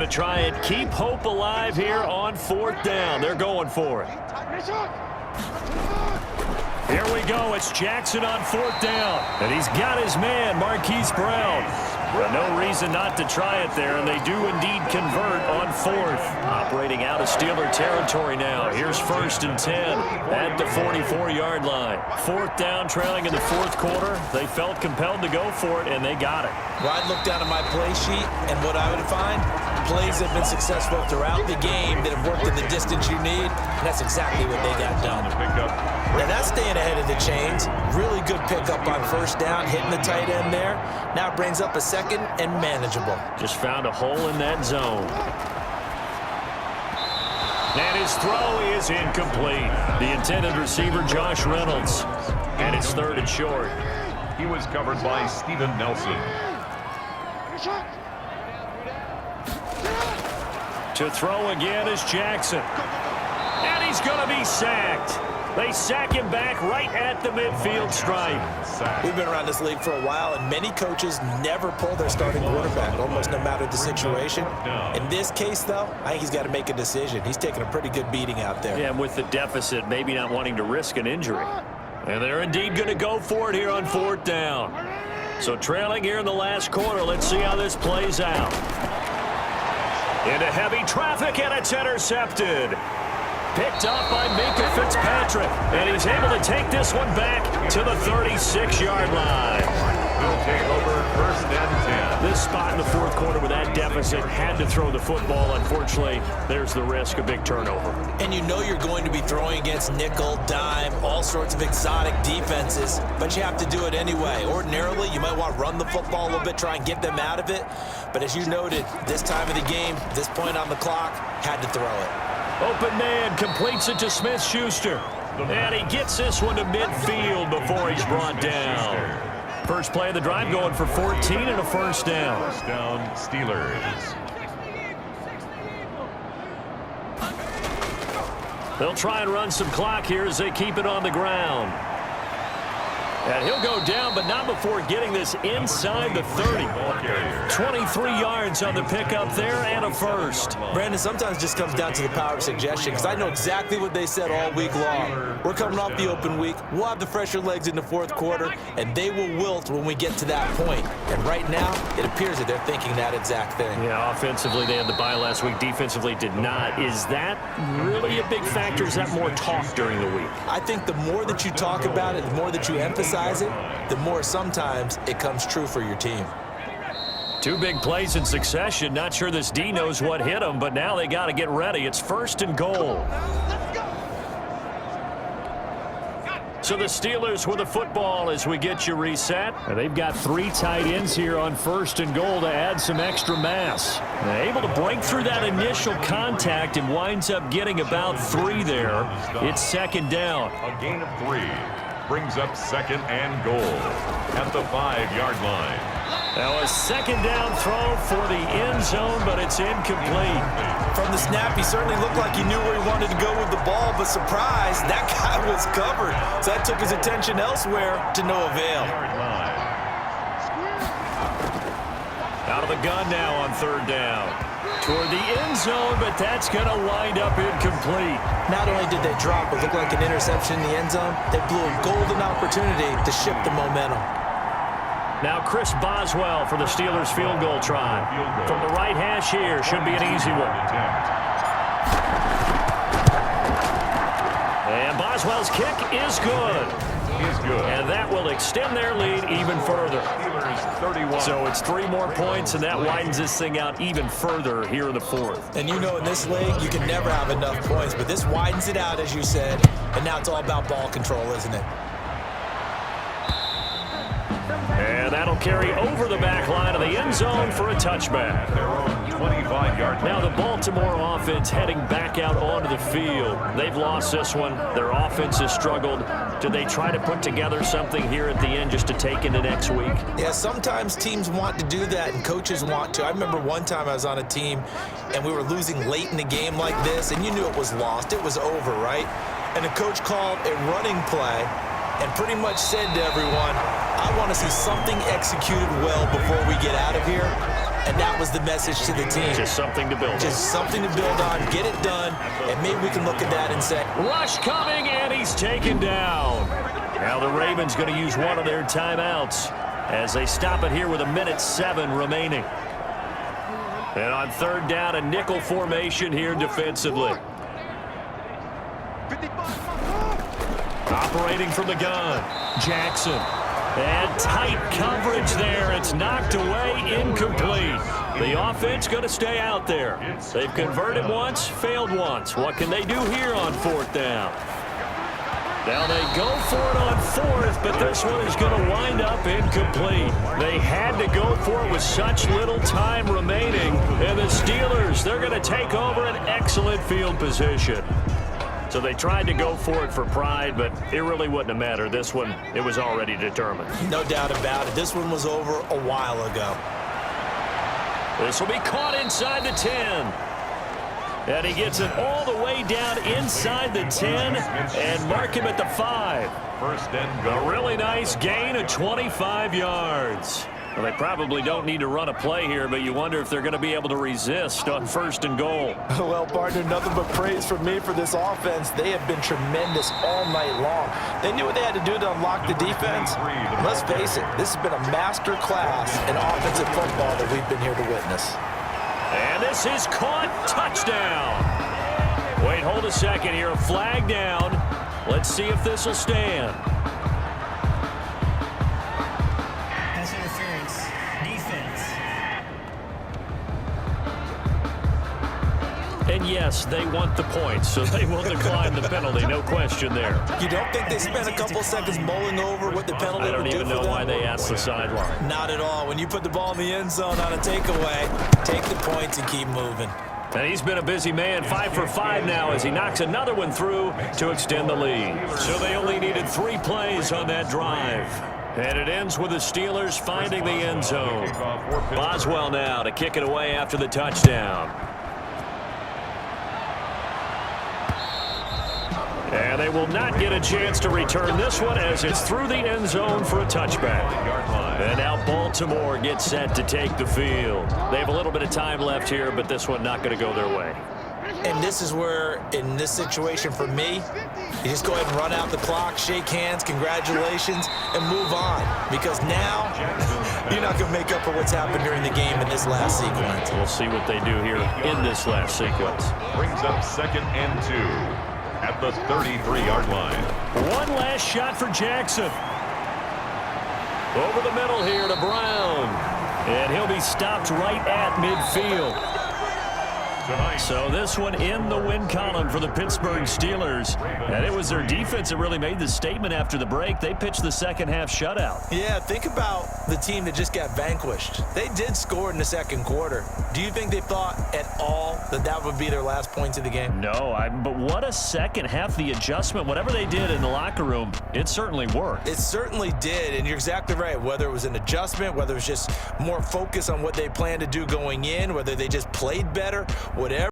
To try and keep hope alive here on 4th down. They're going for it. Here we go. It's Jackson on 4th down. And he's got his man, Marquise Brown. But no reason not to try it there, and they do indeed convert on 4th. Operating out of Steeler territory now. Here's 1st and 10 at the 44-yard line. 4th down, trailing in the 4th quarter. They felt compelled to go for it, and they got it. Well, I'd look down at my play sheet, and what I would find, plays have been successful throughout the game that have worked in the distance you need, and that's exactly what they got done. Now, that's staying ahead of the chains. Really good pickup on 1st down, hitting the tight end there. Now it brings up a 2nd and manageable. Just found a hole in that zone. And his throw is incomplete. The intended receiver, Josh Reynolds. And it's 3rd and short. He was covered by Steven Nelson. To throw again is Jackson. And he's going to be sacked. They sack him back right at the midfield stripe. We've been around this league for a while, and many coaches never pull their starting quarterback, almost no matter the situation. In this case, though, I think he's got to make a decision. He's taking a pretty good beating out there. Yeah, and with the deficit, maybe not wanting to risk an injury. And they're indeed going to go for it here on 4th down. So trailing here in the last quarter, let's see how this plays out. Into heavy traffic, and it's intercepted. Picked up by Minka Fitzpatrick, and he's able to take this one back to the 36-yard line. He'll take over 1st and 10. This spot in the 4th quarter with that deficit had to throw the football. Unfortunately, there's the risk of big turnover. And you know you're going to be throwing against nickel, dime, all sorts of exotic defenses, but you have to do it anyway. Ordinarily, you might want to run the football a little bit, try and get them out of it. But as you noted, this time of the game, this point on the clock, had to throw it. Open man completes it to Smith-Schuster. And he gets this one to midfield before he's brought down. First play of the drive going for 14 and a 1st down. 1st down, Steelers. They'll try and run some clock here as they keep it on the ground. And he'll go down, but not before getting this inside the 30. 23 yards on the pickup there and a 1st. Brandon, sometimes it just comes down to the power of suggestion, because I know exactly what they said all week long. We're coming off the open week. We'll have the fresher legs in the 4th quarter, and they will wilt when we get to that point. And right now, it appears that they're thinking that exact thing. Yeah, offensively, they had the bye last week. Defensively, did not. Is that really a big factor? Is that more talk during the week? I think the more that you talk about it, the more that you emphasize it, the more sometimes it comes true for your team. 2 big plays in succession. Not sure this D knows what hit him, but now they got to get ready. It's 1st and goal. So the Steelers with the football as we get you reset. And they've got 3 tight ends here on 1st and goal to add some extra mass. They're able to break through that initial contact and winds up getting about 3 there. It's 2nd down. A gain of 3. Brings up 2nd and goal at the 5-yard line. Now a 2nd down throw for the end zone, but it's incomplete. From the snap, he certainly looked like he knew where he wanted to go with the ball, but surprise, that guy was covered. So that took his attention elsewhere to no avail. Out of the gun now on 3rd down. Toward the end zone, but that's going to wind up incomplete. Not only did they drop what looked like an interception in the end zone, they blew a golden opportunity to shift the momentum. Now Chris Boswell for the Steelers field goal try. From the right hash here, should be an easy one. And Boswell's kick is good. And that will extend their lead even further. So it's 3 more points, and that widens this thing out even further here in the 4th. And you know in this league, you can never have enough points, but this widens it out, as you said, and now it's all about ball control, isn't it? And that'll carry over the back line of the end zone for a touchback. 25-yard. Now the Baltimore offense heading back out onto the field. They've lost this one. Their offense has struggled. Do they try to put together something here at the end just to take into next week? Yeah, sometimes teams want to do that and coaches want to. I remember one time I was on a team and we were losing late in the game like this, and you knew it was lost. It was over, right? And the coach called a running play and pretty much said to everyone, I want to see something executed well before we get out of here. and that was the message to the team. Just something to build on. Just something to build on, get it done, and maybe we can look at that and say, rush coming, and he's taken down. Now the Ravens going to use one of their timeouts as they stop it here with 1:07 remaining. And on third down, a nickel formation here defensively. Operating from the gun, Jackson. And tight coverage there. It's knocked away, incomplete. The offense going to stay out there. They've converted once, failed once. What can they do here on fourth down? Now they go for it on fourth, but this one is going to wind up incomplete. They had to go for it with such little time remaining. And the Steelers, they're going to take over an excellent field position. So they tried to go for it for pride, but it really wouldn't have mattered. This one, it was already determined. No doubt about it. This one was over a while ago. This will be caught inside the 10. And he gets it all the way down inside the 10 and mark him at the 5. First and goal. A really nice gain of 25 yards. Well, they probably don't need to run a play here, but you wonder if they're going to be able to resist on first and goal. Well, partner, nothing but praise from me for this offense. They have been tremendous all night long. They knew what they had to do to unlock the defense. Let's face it, this has been a master class in offensive football that we've been here to witness. And this is caught. Touchdown. Wait, hold a second here. A flag down. Let's see if this will stand. Pass interference. Defense. And yes, they want the points, so they will decline the penalty. No question there. You don't think they spent a couple seconds mulling over what the penalty I don't would do even for know them? why they asked the sideline. Not at all. When you put the ball in the end zone on a takeaway, take the points and keep moving. And he's been a busy man, 5 for 5 now as he knocks another one through to extend the lead. So they only needed 3 plays on that drive. And it ends with the Steelers finding the end zone. Boswell now to kick it away after the touchdown. And they will not get a chance to return this one as it's through the end zone for a touchback. And now Baltimore gets set to take the field. They have a little bit of time left here, but this one not going to go their way. And this is where, in this situation for me, you just go ahead and run out the clock, shake hands, congratulations, and move on. Because now, you're not going to make up for what's happened during the game in this last sequence. We'll see what they do here in this last sequence. Brings up second and 2 at the 33-yard line. One last shot for Jackson. Over the middle here to Brown. And he'll be stopped right at midfield. So this one in the win column for the Pittsburgh Steelers. And it was their defense that really made the statement after the break. They pitched the second half shutout. Yeah, think about the team that just got vanquished. They did score in the second quarter. Do you think they thought at all that that would be their last points of the game? No, but what a second half. The adjustment, whatever they did in the locker room, it certainly worked. It certainly did, and you're exactly right. Whether it was an adjustment, whether it was just more focus on what they planned to do going in, whether they just played better, whatever.